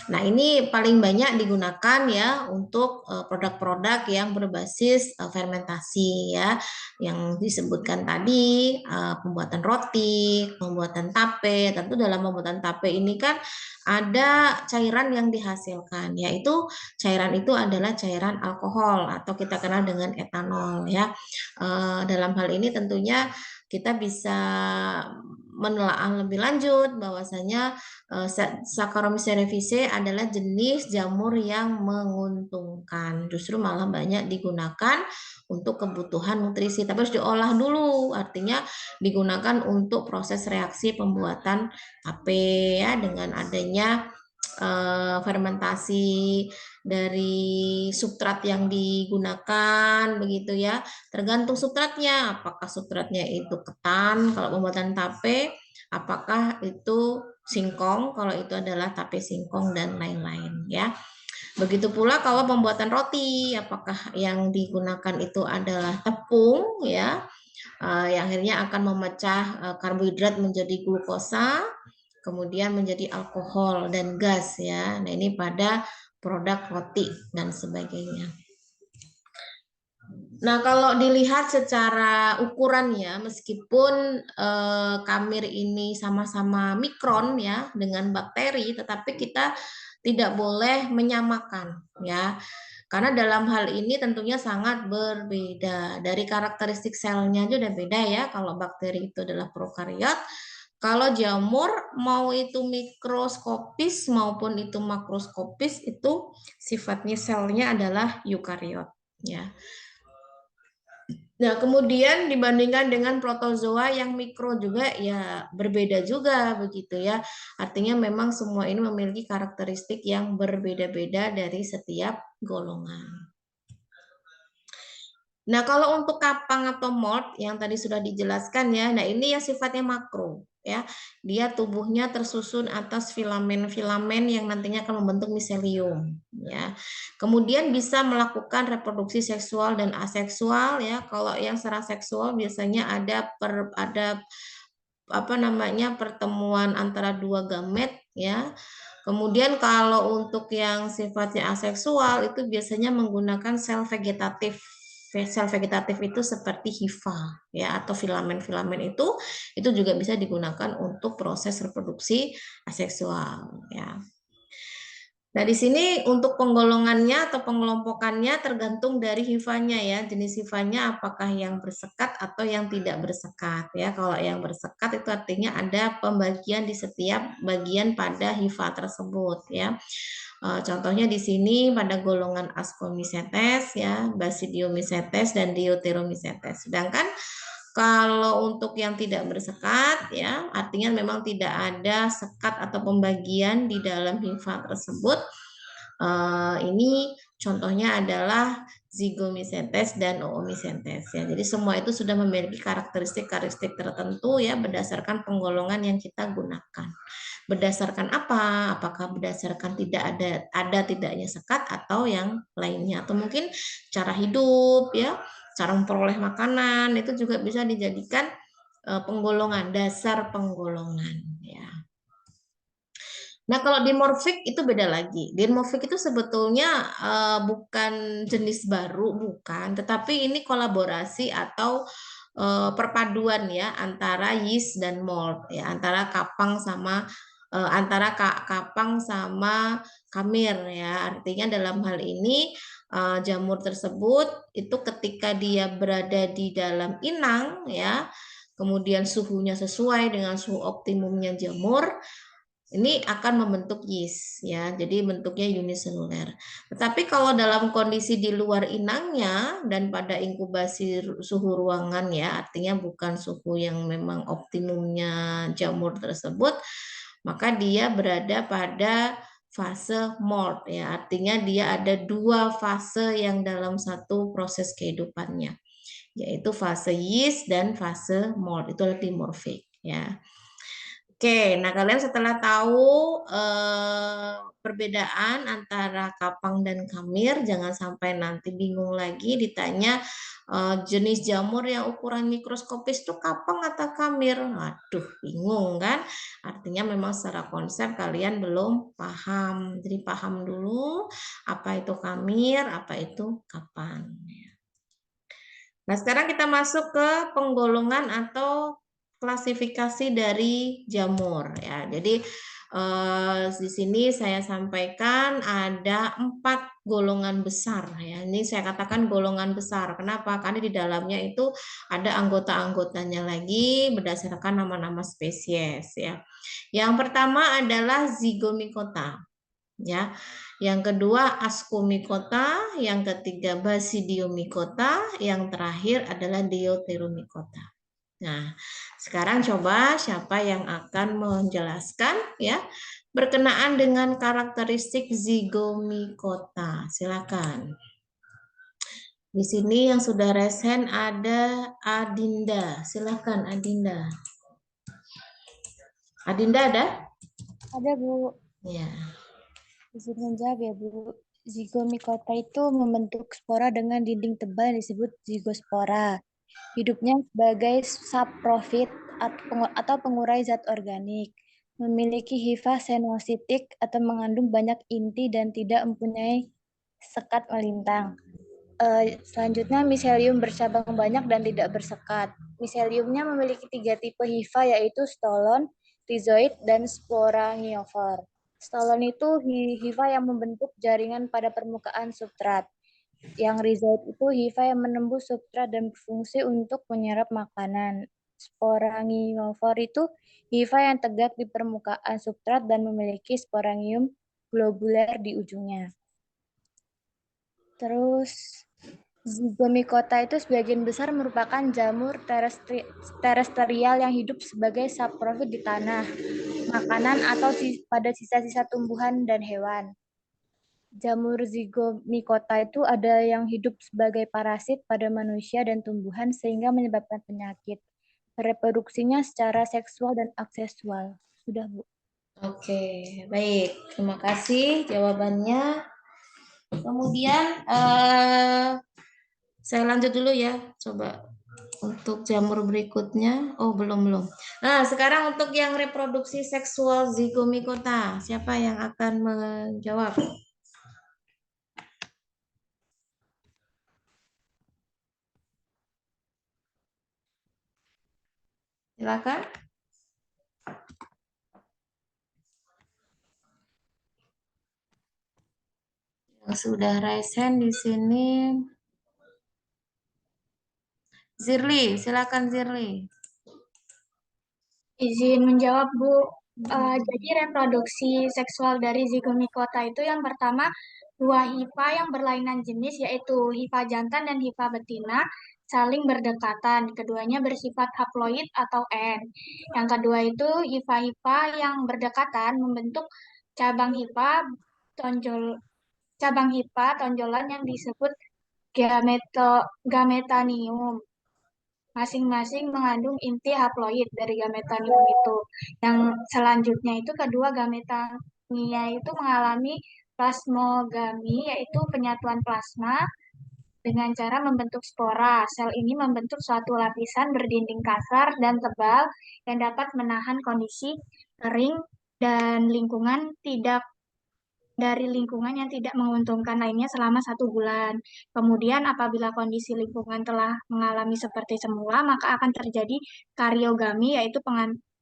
Nah, ini paling banyak digunakan ya untuk produk-produk yang berbasis fermentasi ya, yang disebutkan tadi pembuatan roti, pembuatan tape. Tentu dalam pembuatan tape ini kan ada cairan yang dihasilkan, yaitu cairan itu adalah cairan alkohol atau kita kenal dengan etanol ya. Dalam hal ini tentunya kita bisa menelaah lebih lanjut bahwasanya Saccharomyces cerevisiae adalah jenis jamur yang menguntungkan. Justru malah banyak digunakan untuk kebutuhan nutrisi. Tapi harus diolah dulu, artinya digunakan untuk proses reaksi pembuatan tape ya, dengan adanya fermentasi dari substrat yang digunakan begitu ya. Tergantung substratnya, apakah substratnya itu ketan kalau pembuatan tape, apakah itu singkong kalau itu adalah tape singkong dan lain-lain ya. Begitu pula kalau pembuatan roti, apakah yang digunakan itu adalah tepung ya, yang akhirnya akan memecah karbohidrat menjadi glukosa, kemudian menjadi alkohol dan gas ya. Nah, ini pada produk roti dan sebagainya. Nah, kalau dilihat secara ukurannya, meskipun kamir ini sama-sama mikron ya dengan bakteri, tetapi kita tidak boleh menyamakan ya. Karena dalam hal ini tentunya sangat berbeda. Dari karakteristik selnya aja udah beda ya. Kalau bakteri itu adalah prokariot, kalau jamur mau itu mikroskopis maupun itu makroskopis itu sifatnya selnya adalah eukariot ya. Nah, kemudian dibandingkan dengan protozoa yang mikro juga ya berbeda juga begitu ya. Artinya memang semua ini memiliki karakteristik yang berbeda-beda dari setiap golongan. Nah, kalau untuk kapang atau mold yang tadi sudah dijelaskan ya, nah ini yang sifatnya makro ya. Dia tubuhnya tersusun atas filamen-filamen yang nantinya akan membentuk miselium ya. Kemudian bisa melakukan reproduksi seksual dan aseksual ya. Kalau yang secara seksual biasanya ada pertemuan antara dua gamet ya. Kemudian kalau untuk yang sifatnya aseksual itu biasanya menggunakan sel vegetatif. Sel vegetatif itu seperti hifa ya, atau filamen-filamen itu juga bisa digunakan untuk proses reproduksi aseksual ya. Nah, di sini untuk penggolongannya atau pengelompokannya tergantung dari hifanya ya, jenis hifanya apakah yang bersekat atau yang tidak bersekat ya. Kalau yang bersekat itu artinya ada pembagian di setiap bagian pada hifa tersebut ya. Contohnya di sini pada golongan Ascomycetes ya, Basidiomycetes dan Deuteromycetes. Sedangkan kalau untuk yang tidak bersekat ya, artinya memang tidak ada sekat atau pembagian di dalam hifa tersebut. Ini Contohnya adalah zigomycetes dan oomycetes ya. Jadi semua itu sudah memiliki karakteristik-karakteristik tertentu ya berdasarkan penggolongan yang kita gunakan. Berdasarkan apa? Apakah berdasarkan tidak ada tidaknya sekat atau yang lainnya, atau mungkin cara hidup ya, cara memperoleh makanan itu juga bisa dijadikan penggolongan, dasar penggolongan ya. Nah, kalau dimorfik itu beda lagi. Dimorfik itu sebetulnya bukan jenis baru, bukan, tetapi ini kolaborasi atau perpaduan ya antara yeast dan malt ya, antara kapang sama kapang sama kamir ya. Artinya dalam hal ini jamur tersebut itu ketika dia berada di dalam inang ya, kemudian suhunya sesuai dengan suhu optimumnya jamur, ini akan membentuk yeast ya, jadi bentuknya uniseluler. Tetapi kalau dalam kondisi di luar inangnya dan pada inkubasi suhu ruangan ya, artinya bukan suhu yang memang optimumnya jamur tersebut, maka dia berada pada fase molt ya, artinya dia ada dua fase yang dalam satu proses kehidupannya, yaitu fase yeast dan fase molt, itu dimorfik ya. Oke, nah kalian setelah tahu perbedaan antara kapang dan kamir, jangan sampai nanti bingung lagi ditanya jenis jamur yang ukuran mikroskopis itu kapang atau kamir. Waduh, bingung kan? Artinya memang secara konsep kalian belum paham. Jadi paham dulu apa itu kamir, apa itu kapang. Nah, sekarang kita masuk ke penggolongan atau klasifikasi dari jamur ya. Jadi di sini saya sampaikan ada 4 golongan besar ya. Ini saya katakan golongan besar. Kenapa? Karena di dalamnya itu ada anggota-anggotanya lagi berdasarkan nama-nama spesies ya. Yang pertama adalah zygomicota ya. Yang kedua ascomycota, yang ketiga basidiomycota, yang terakhir adalah deuteromycota. Nah, sekarang coba siapa yang akan menjelaskan ya berkenaan dengan karakteristik zygomicota. Silakan. Di sini yang sudah resen ada Adinda. Silakan Adinda. Adinda ada? Ada, Bu. Ya. Izin menjawab ya, Bu. Zygomicota itu membentuk spora dengan dinding tebal yang disebut zygospora. Hidupnya sebagai saprofit atau pengurai zat organik. Memiliki hifa senositik atau mengandung banyak inti dan tidak mempunyai sekat melintang. Selanjutnya miselium bercabang banyak dan tidak bersekat. Miseliumnya memiliki 3 tipe hifa yaitu stolon, rhizoid, dan sporangiofor. Stolon itu hifa yang membentuk jaringan pada permukaan substrat. Yang rhizoid itu hifa yang menembus substrat dan berfungsi untuk menyerap makanan. Sporangiofor itu hifa yang tegak di permukaan substrat dan memiliki sporangium globuler di ujungnya. Terus Zygomicota itu sebagian besar merupakan jamur terestrial yang hidup sebagai saprofit di tanah, makanan atau pada sisa-sisa tumbuhan dan hewan. Jamur zygomicota itu ada yang hidup sebagai parasit pada manusia dan tumbuhan sehingga menyebabkan penyakit. Reproduksinya secara seksual dan aksesual. Sudah, Bu. Oke, baik. Terima kasih jawabannya. Kemudian saya lanjut dulu ya, coba untuk jamur berikutnya. Oh, belum. Nah, sekarang untuk yang reproduksi seksual zygomicota, siapa yang akan menjawab? Silakan. Yang sudah raise hand di sini. Zirli, silakan Zirli. Izin menjawab, Bu. Jadi reproduksi seksual dari zygomicota itu yang pertama 2 hifa yang berlainan jenis yaitu hifa jantan dan hifa betina saling berdekatan. Keduanya bersifat haploid atau N. Yang kedua itu hifa-hifa yang berdekatan membentuk cabang hifa tonjol cabang hifa tonjolan yang disebut gametanium. Masing-masing mengandung inti haploid dari gametanium itu. Yang selanjutnya itu kedua gametania itu mengalami plasmogami, yaitu penyatuan plasma dengan cara membentuk spora. Sel ini membentuk suatu lapisan berdinding kasar dan tebal yang dapat menahan kondisi kering dan lingkungan yang tidak menguntungkan lainnya selama 1 bulan. Kemudian apabila kondisi lingkungan telah mengalami seperti semula, maka akan terjadi kariogami, yaitu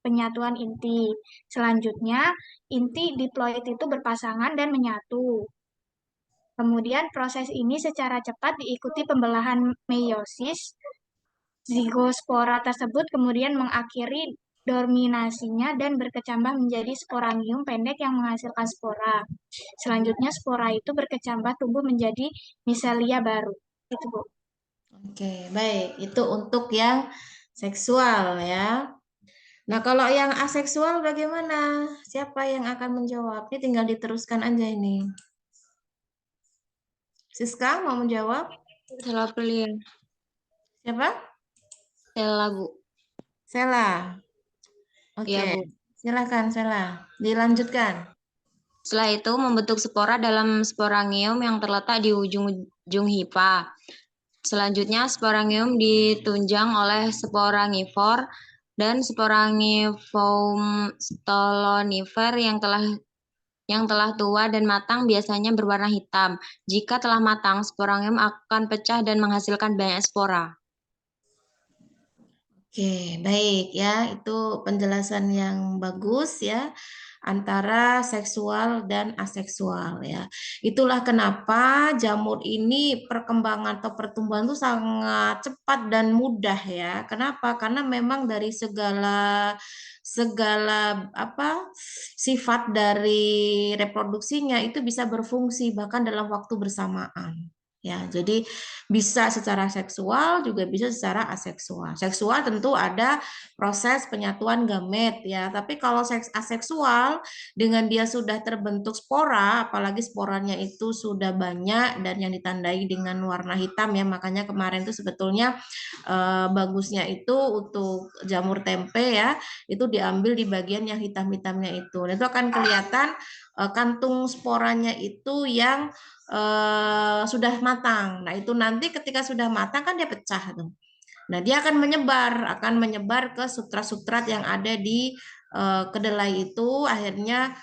penyatuan inti. Selanjutnya, inti diploid itu berpasangan dan menyatu. Kemudian proses ini secara cepat diikuti pembelahan meiosis. Zigospora tersebut kemudian mengakhiri dominasinya dan berkecambah menjadi sporangium pendek yang menghasilkan spora. Selanjutnya spora itu berkecambah tumbuh menjadi miselia baru. Itu, Bu. Oke, baik. Itu untuk yang seksual ya. Nah, kalau yang aseksual bagaimana? Siapa yang akan menjawab? Ini tinggal diteruskan aja ini. Siska mau menjawab? Salah pilih. Siapa? Sela, Bu. Sela. Oke, Iya, Bu. silakan Sela. Dilanjutkan. Setelah itu membentuk spora dalam sporangium yang terletak di ujung hifa. Selanjutnya sporangium ditunjang oleh sporangifor dan sporangifum stolonifer yang telah tua dan matang biasanya berwarna hitam. Jika telah matang, sporangium akan pecah dan menghasilkan banyak spora. Oke, baik ya. Itu penjelasan yang bagus ya antara seksual dan aseksual ya. Itulah kenapa jamur ini perkembangan atau pertumbuhan itu sangat cepat dan mudah ya. Kenapa? Karena memang dari segala sifat dari reproduksinya itu bisa berfungsi bahkan dalam waktu bersamaan. Ya, jadi bisa secara seksual juga bisa secara aseksual. Seksual tentu ada proses penyatuan gamet ya, tapi kalau seks aseksual dengan dia sudah terbentuk spora, apalagi sporanya itu sudah banyak dan yang ditandai dengan warna hitam ya, makanya kemarin itu sebetulnya bagusnya itu untuk jamur tempe ya, itu diambil di bagian yang hitam-hitamnya itu. Dan itu akan kelihatan kantung sporanya itu yang sudah matang. Nah, itu nanti ketika sudah matang kan dia pecah tuh. Nah, dia akan menyebar ke substrat-substrat yang ada di kedelai itu, akhirnya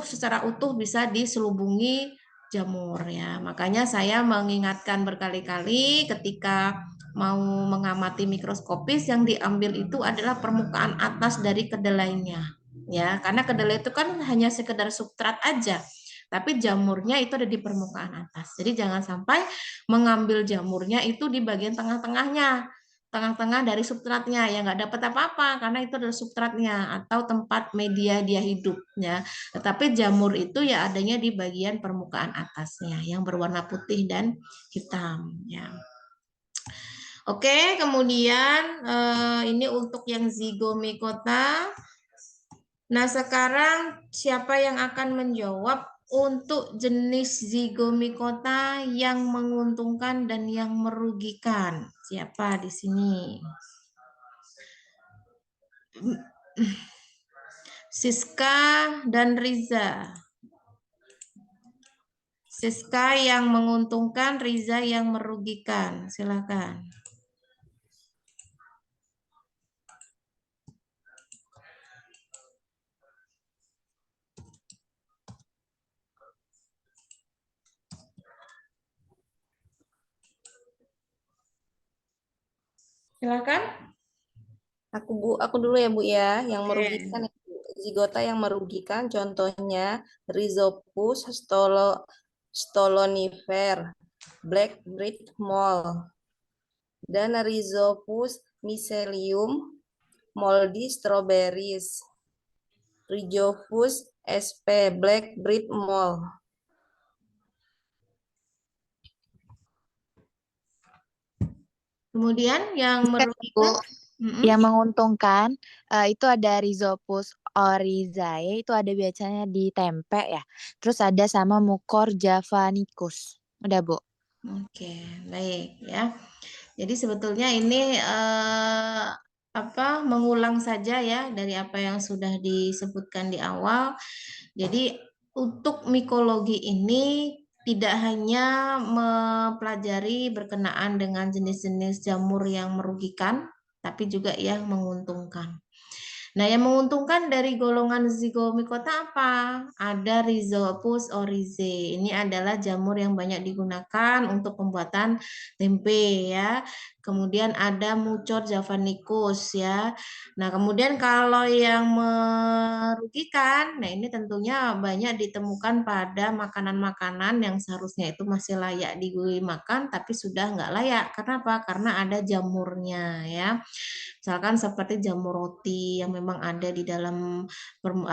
secara utuh bisa diselubungi jamur ya. Makanya saya mengingatkan berkali-kali ketika mau mengamati mikroskopis yang diambil itu adalah permukaan atas dari kedelainya ya, karena kedelai itu kan hanya sekedar substrat aja. Tapi jamurnya itu ada di permukaan atas. Jadi jangan sampai mengambil jamurnya itu di bagian tengah-tengahnya, tengah-tengah dari substratnya yang nggak dapat apa-apa karena itu adalah substratnya atau tempat media dia hidup ya. Tetapi jamur itu ya adanya di bagian permukaan atasnya yang berwarna putih dan hitam ya. Oke, kemudian ini untuk yang zigomikota. Nah, sekarang siapa yang akan menjawab untuk jenis zigomikota yang menguntungkan dan yang merugikan? Siapa di sini? Siska dan Riza. Siska yang menguntungkan, Riza yang merugikan. Silakan. Silakan. Aku dulu ya Bu ya, yang merugikan zigota yang merugikan contohnya Rhizopus stolonifer, black bread mole, dan Rhizopus miselium, moldy strawberries, Rhizopus sp, black bread mole. Kemudian yang merugikan, yang menguntungkan itu ada Rhizopus oryzae itu ada biasanya di tempe ya. Terus ada sama Mucor javanicus. Udah, Bu. Oke, baik ya. Jadi sebetulnya ini mengulang saja ya dari apa yang sudah disebutkan di awal. Jadi untuk mikologi ini tidak hanya mempelajari berkenaan dengan jenis-jenis jamur yang merugikan, tapi juga yang menguntungkan. Nah, yang menguntungkan dari golongan Zygomicota apa? Ada Rhizopus oryzae. Ini adalah jamur yang banyak digunakan untuk pembuatan tempe ya. Kemudian ada Mucor javanicus ya. Nah, kemudian kalau yang merugikan, nah ini tentunya banyak ditemukan pada makanan-makanan yang seharusnya itu masih layak dimakan tapi sudah nggak layak. Kenapa? Karena ada jamurnya ya. Misalkan seperti jamur roti yang memang ada di dalam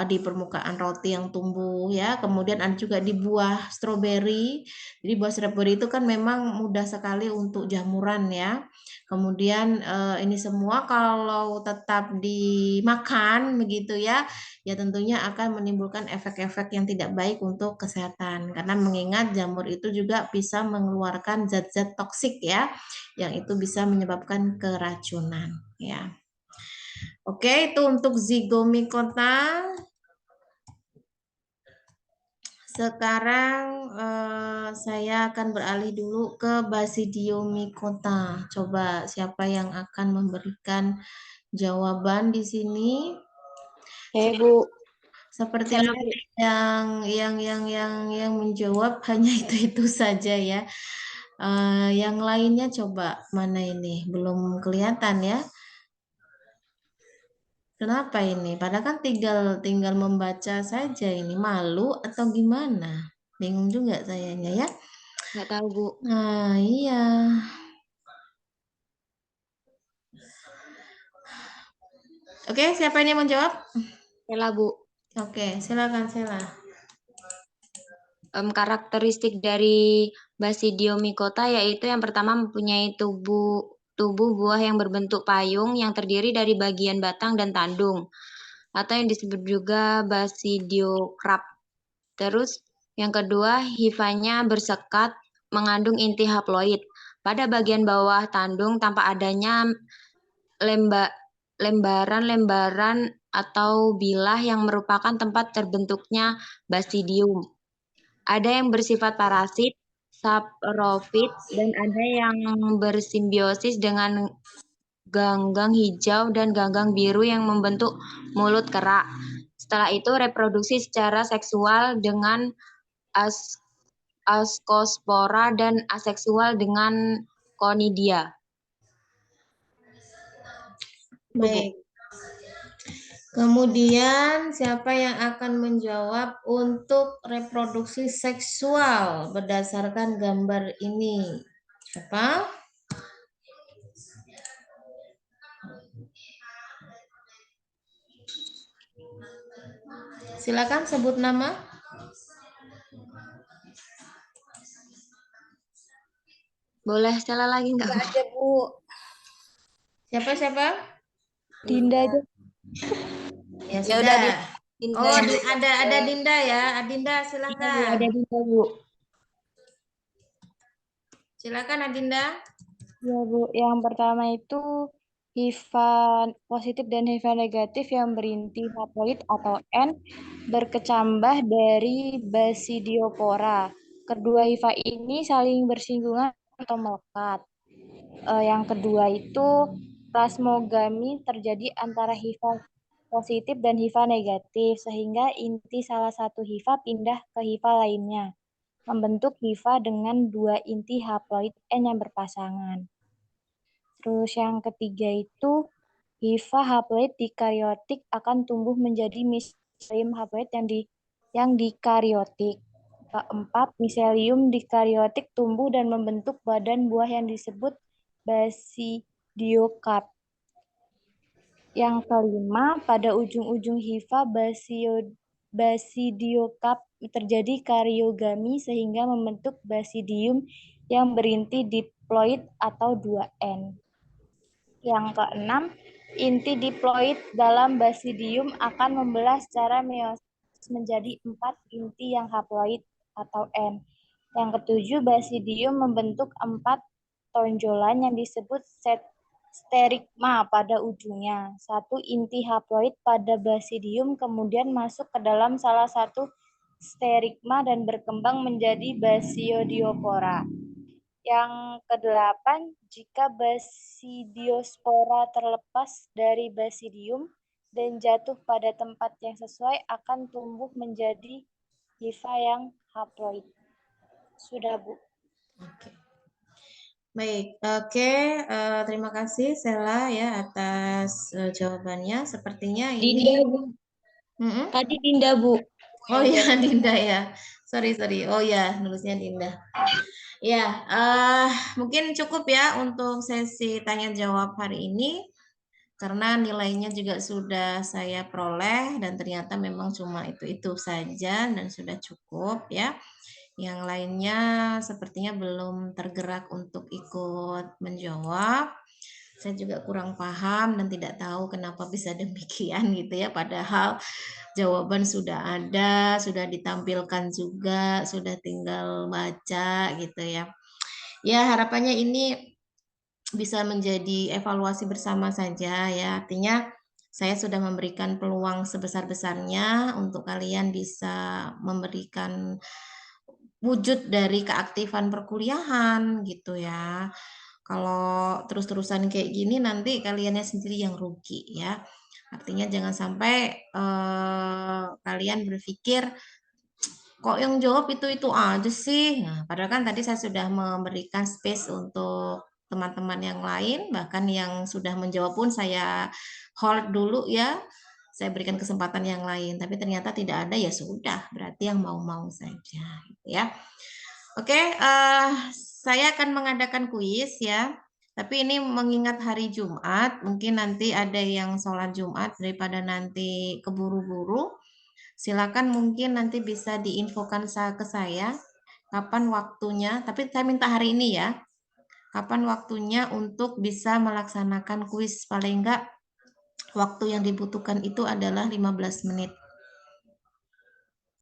di permukaan roti yang tumbuh ya. Kemudian ada juga di buah stroberi. Jadi buah stroberi itu kan memang mudah sekali untuk jamuran ya. Kemudian ini semua kalau tetap dimakan begitu ya, ya tentunya akan menimbulkan efek-efek yang tidak baik untuk kesehatan. Karena mengingat jamur itu juga bisa mengeluarkan zat-zat toksik ya, yang itu bisa menyebabkan keracunan ya. Oke, itu untuk Zygomicota. Sekarang saya akan beralih dulu ke Basidiomycota. Coba siapa yang akan memberikan jawaban di sini? Bu. Sepertinya yang menjawab hanya itu saja ya. Yang lainnya coba mana ini? Belum kelihatan ya. Kenapa ini? Padahal kan tinggal membaca saja ini. Malu atau gimana? Bingung juga sayanya ya. Nggak tahu, Bu. Nah, iya. Oke, siapa ini yang menjawab? Sela, Bu. Oke, silakan Sela. Karakteristik dari Basidiomycota yaitu yang pertama mempunyai tubuh buah yang berbentuk payung yang terdiri dari bagian batang dan tandung atau yang disebut juga Basidiokrap. Terus yang kedua, hifanya bersekat mengandung inti haploid pada bagian bawah tandung tanpa adanya lembaran-lembaran atau bilah yang merupakan tempat terbentuknya basidium. Ada yang bersifat parasit, saprofit, dan ada yang bersimbiosis dengan ganggang hijau dan ganggang biru yang membentuk mulut kerak. Setelah itu reproduksi secara seksual dengan Ascospora dan aseksual dengan Conidia. Baik. Kemudian siapa yang akan menjawab untuk reproduksi seksual berdasarkan gambar ini? Siapa? Silakan sebut nama. Boleh Stella lagi nggak? Nggak ada, Bu. Siapa? Dinda aja. Ya Ya sudah. udah, Dinda Oh, yang ada Dinda ya. Adinda silakan. Ada Dinda, Bu. Silakan Adinda. Ya, Bu. Yang pertama itu hifa positif dan hifa negatif yang berinti haploid atau N berkecambah dari Basidiopora. Kedua hifa ini saling bersinggungan atau melekat. Yang kedua itu plasmogami terjadi antara hifa positif dan hifa negatif, sehingga inti salah satu hifa pindah ke hifa lainnya, membentuk hifa dengan dua inti haploid N yang berpasangan. Terus yang ketiga itu hifa haploid dikariotik akan tumbuh menjadi miselium haploid yang dikariotik. Keempat, miselium dikariotik tumbuh dan membentuk badan buah yang disebut basidiokarp. Yang kelima, pada ujung-ujung hifa basidiokarp terjadi kariogami sehingga membentuk basidium yang berinti diploid atau 2N. Yang keenam, Inti diploid dalam basidium akan membelah secara meiosis menjadi 4 inti yang haploid atau N. Yang ketujuh, basidium membentuk 4 tonjolan yang disebut sterigma pada ujungnya. Satu inti haploid pada basidium kemudian masuk ke dalam salah satu sterigma dan berkembang menjadi basidiopora. Yang kedelapan, jika basidiospora terlepas dari basidium dan jatuh pada tempat yang sesuai akan tumbuh menjadi hifa yang haploid. Sudah, Bu. Oke. Baik, oke. Terima kasih Sela ya atas jawabannya. Sepertinya ini. Dinda, Bu. Tadi Dinda, Bu. Oh ya, Dinda ya. Sorry. Oh ya, nulisnya Dinda. Ya, mungkin cukup ya untuk sesi tanya jawab hari ini. Karena nilainya juga sudah saya peroleh dan ternyata memang cuma itu saja dan sudah cukup ya. Yang lainnya sepertinya belum tergerak untuk ikut menjawab. Saya juga kurang paham dan tidak tahu kenapa bisa demikian gitu ya. Padahal jawaban sudah ada, sudah ditampilkan juga, sudah tinggal baca gitu ya. Ya, harapannya ini bisa menjadi evaluasi bersama saja ya. Artinya saya sudah memberikan peluang sebesar-besarnya untuk kalian bisa memberikan wujud dari keaktifan perkuliahan gitu ya. Kalau terus-terusan kayak gini nanti kaliannya sendiri yang rugi ya. Artinya jangan sampai kalian berpikir kok yang jawab itu aja sih. Nah, padahal kan tadi saya sudah memberikan space untuk teman-teman yang lain, bahkan yang sudah menjawab pun saya hold dulu ya. Saya berikan kesempatan yang lain, tapi ternyata tidak ada ya sudah, berarti yang mau-mau saja gitu ya. Oke, saya akan mengadakan kuis ya. Tapi ini mengingat hari Jumat, mungkin nanti ada yang sholat Jumat daripada nanti keburu-buru. Silakan mungkin nanti bisa diinfokan ke saya kapan waktunya, tapi saya minta hari ini ya. Kapan waktunya untuk bisa melaksanakan kuis, paling enggak waktu yang dibutuhkan itu adalah 15 menit.